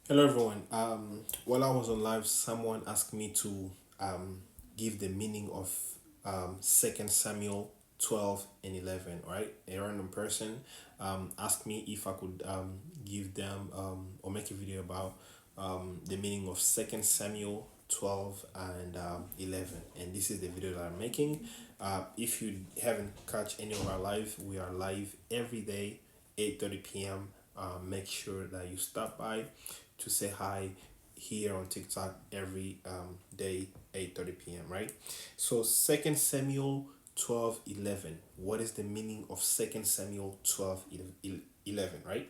Hello everyone. While I was on live, someone asked me to give the meaning of Second Samuel 12 and 11. Right, a random person asked me if I could give them or make a video about the meaning of Second Samuel 12 and 11. And this is the video that I'm making. If you haven't catch any of our live, we are live every day, 8:30 p.m. Make sure that you stop by to say hi here on TikTok every day, 8:30 p.m. Right? So Second Samuel 12:11. What is the meaning of Second Samuel 12:11? Right?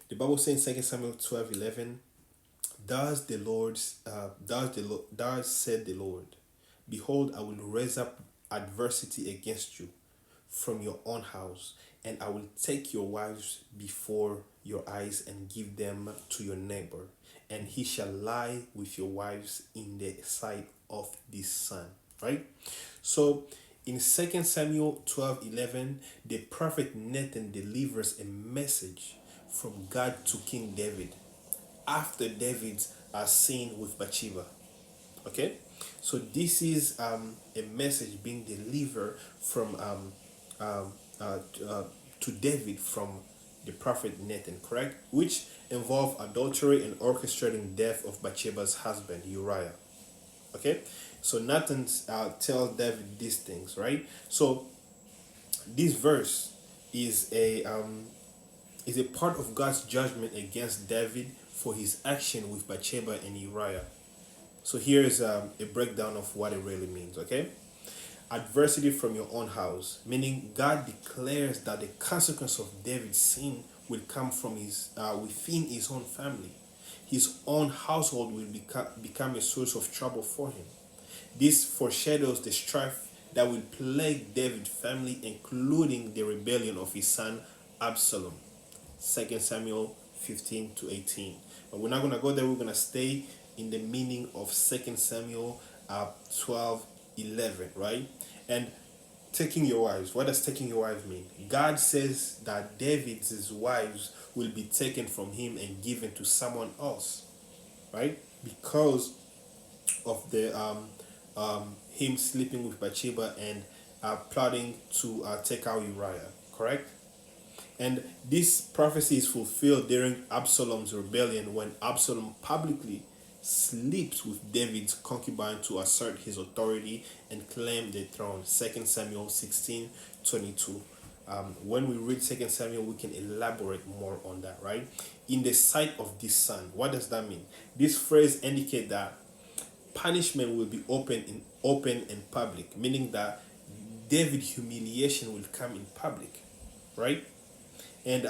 The Bible says in Second Samuel 12:11, thus said the Lord, behold, I will raise up adversity against you from your own house, and I will take your wives before your eyes and give them to your neighbor, and he shall lie with your wives in the sight of this son. Right? So in Second Samuel 12:11, the prophet Nathan delivers a message from God to King David after David's sin with Bathsheba. Okay, so this is a message being delivered from um, uh, uh, to David from the prophet Nathan, correct? Which involve adultery and orchestrating death of Bathsheba's husband Uriah. Okay, so Nathan tells David these things, right? So this verse is a part of God's judgment against David for his action with Bathsheba and Uriah. So here is a breakdown of what it really means, okay? Adversity from your own house, meaning God declares that the consequence of David's sin will come from his within his own family. His own household will become a source of trouble for him. This foreshadows the strife that will plague David's family, including the rebellion of his son Absalom. Second Samuel 15 to 18. But we're not going to go there. We're going to stay in the meaning of Second Samuel 12:11, right? And taking your wives. What does taking your wife mean? God says that David's wives will be taken from him and given to someone else, right? Because of the him sleeping with Bathsheba and plotting to take out Uriah, correct? And this prophecy is fulfilled during Absalom's rebellion when Absalom publicly sleeps with David's concubine to assert his authority and claim the throne. 2 Samuel 16:22. When we read 2 Samuel, we can elaborate more on that, right? In the sight of this son. What does that mean? This phrase indicates that punishment will be open and public, meaning that David's humiliation will come in public, right? And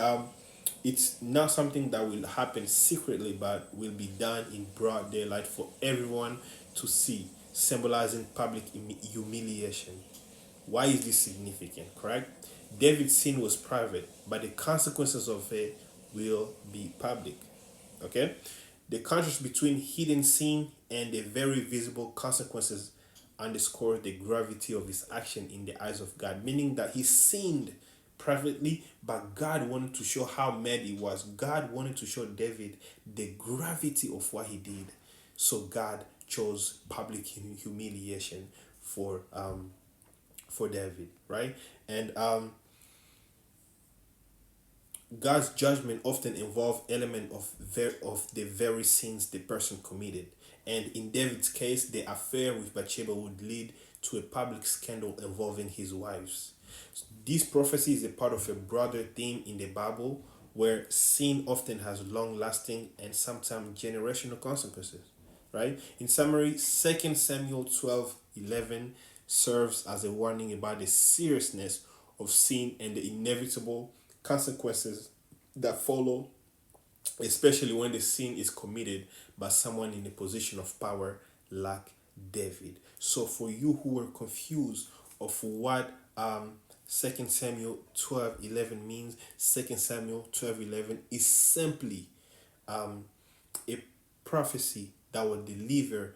it's not something that will happen secretly but will be done in broad daylight for everyone to see, symbolizing public humiliation. Why is this significant? Correct? David's sin was private, but the consequences of it will be public. Okay, the contrast between hidden sin and the very visible consequences underscore the gravity of his action in the eyes of God, meaning that he sinned privately, but God wanted to show how mad he was. God wanted to show David the gravity of what he did. So God chose public humiliation for David, right? And God's judgment often involve element of the very sins the person committed. And in David's case, the affair with Bathsheba would lead to a public scandal involving his wives. This prophecy is a part of a broader theme in the Bible where sin often has long lasting and sometimes generational consequences. Right? In summary, Second Samuel 12:11 serves as a warning about the seriousness of sin and the inevitable consequences that follow, especially when the sin is committed by someone in a position of power like David. So for you who were confused of what Second Samuel 12:11 means, Second Samuel 12:11 is simply a prophecy that will deliver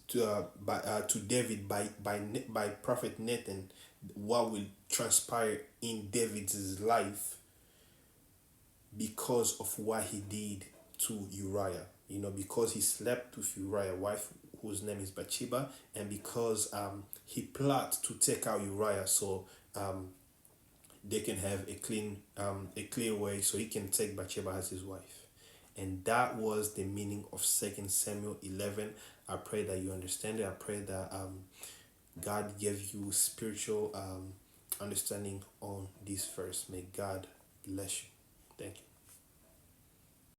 to David by prophet Nathan what will transpire in David's life because of what he did to Uriah. Because he slept with Uriah's wife, whose name is Bathsheba, and because he plot to take out Uriah, so they can have a clear way, so he can take Bathsheba as his wife. And that was the meaning of 2 Samuel 11. I pray that you understand it. I pray that God gave you spiritual understanding on this verse. May God bless you. Thank you.